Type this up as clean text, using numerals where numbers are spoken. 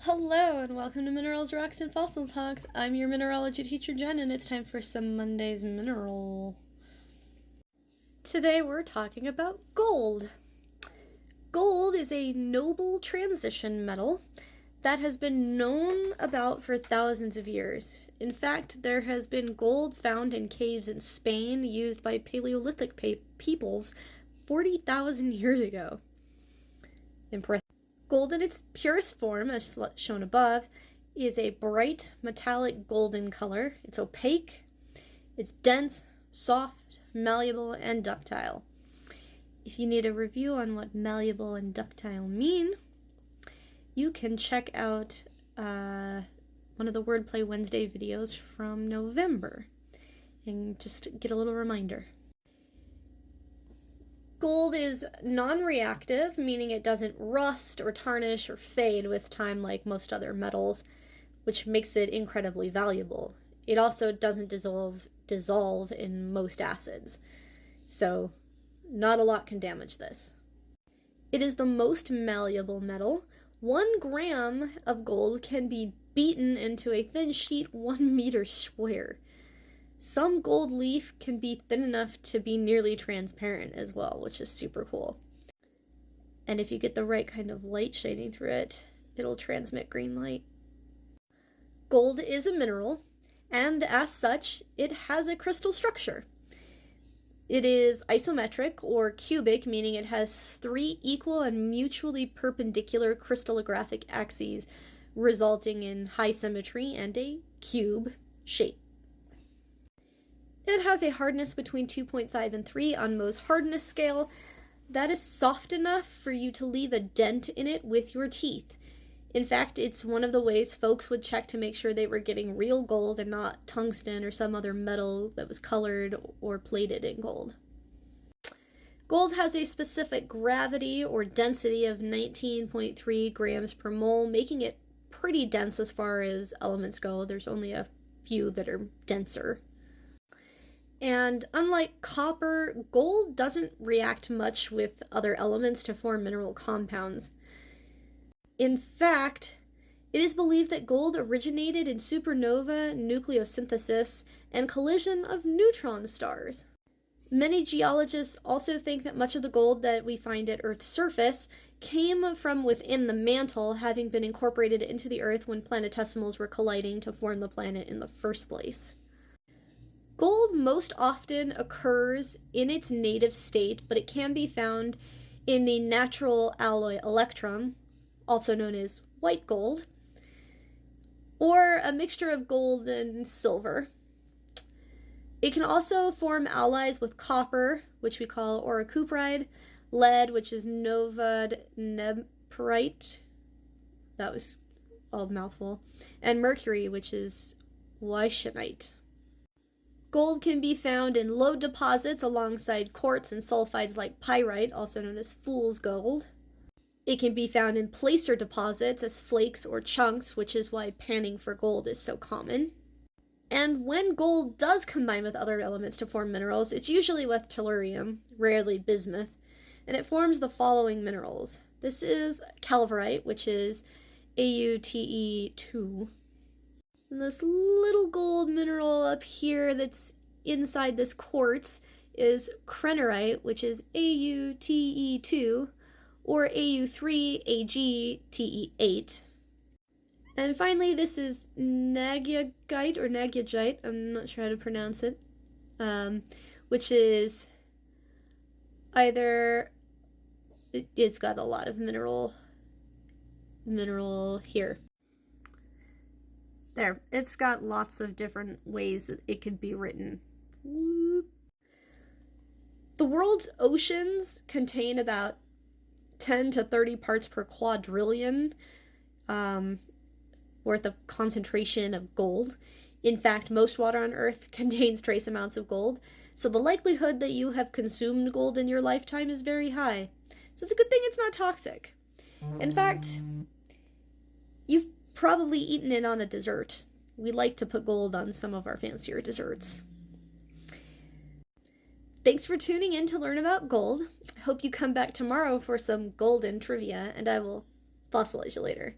Hello and welcome to Minerals, Rocks, and Fossil Talks. I'm your mineralogy teacher, Jen, and it's time for some Monday's Mineral. Today we're talking about gold. Gold is a noble transition metal that has been known about for thousands of years. In fact, there has been gold found in caves in Spain used by Paleolithic peoples 40,000 years ago. Impressive. Gold in its purest form, as shown above, is a bright metallic golden color. It's opaque, it's dense, soft, malleable, and ductile. If you need a review on what malleable and ductile mean, you can check out one of the Wordplay Wednesday videos from November and just get a little reminder. Gold is non-reactive, meaning it doesn't rust or tarnish or fade with time like most other metals, which makes it incredibly valuable. It also doesn't dissolve in most acids, so not a lot can damage this. It is the most malleable metal. 1 gram of gold can be beaten into a thin sheet 1 meter square. Some gold leaf can be thin enough to be nearly transparent as well, which is super cool. And if you get the right kind of light shining through it, it'll transmit green light. Gold is a mineral, and as such, it has a crystal structure. It is isometric or cubic, meaning it has 3 equal and mutually perpendicular crystallographic axes, resulting in high symmetry and a cube shape. It has a hardness between 2.5 and 3 on Mohs hardness scale. That is soft enough for you to leave a dent in it with your teeth. In fact, it's one of the ways folks would check to make sure they were getting real gold and not tungsten or some other metal that was colored or plated in gold. Gold has a specific gravity or density of 19.3 grams per mole, making it pretty dense as far as elements go. There's only a few that are denser. And unlike copper, gold doesn't react much with other elements to form mineral compounds. In fact, it is believed that gold originated in supernova nucleosynthesis and collision of neutron stars. Many geologists also think that much of the gold that we find at Earth's surface came from within the mantle, having been incorporated into the Earth when planetesimals were colliding to form the planet in the first place. Gold most often occurs in its native state, but it can be found in the natural alloy electrum, also known as white gold, or a mixture of gold and silver. It can also form alloys with copper, which we call orocupride, lead, which is novadnephrite, that was a mouthful, and mercury, which is weichenite. Gold can be found in lode deposits alongside quartz and sulfides like pyrite, also known as fool's gold. It can be found in placer deposits as flakes or chunks, which is why panning for gold is so common. And when gold does combine with other elements to form minerals, it's usually with tellurium, rarely bismuth, and it forms the following minerals. This is calverite, which is AuTe2. And this little gold mineral up here that's inside this quartz is krennerite, which is AuTe2, or Au3Ag-Te8. And finally, this is nagyagite, or nagyagite, I'm not sure how to pronounce it, which is either, it's got a lot of mineral here. There, it's got lots of different ways that it could be written. The world's oceans contain about 10 to 30 parts per quadrillion worth of concentration of gold. In fact, most water on Earth contains trace amounts of gold, so the likelihood that you have consumed gold in your lifetime is very high. So it's a good thing it's not toxic. In fact, you've probably eaten it on a dessert. We like to put gold on some of our fancier desserts. Thanks for tuning in to learn about gold. I hope you come back tomorrow for some golden trivia, and I will fossilize you later.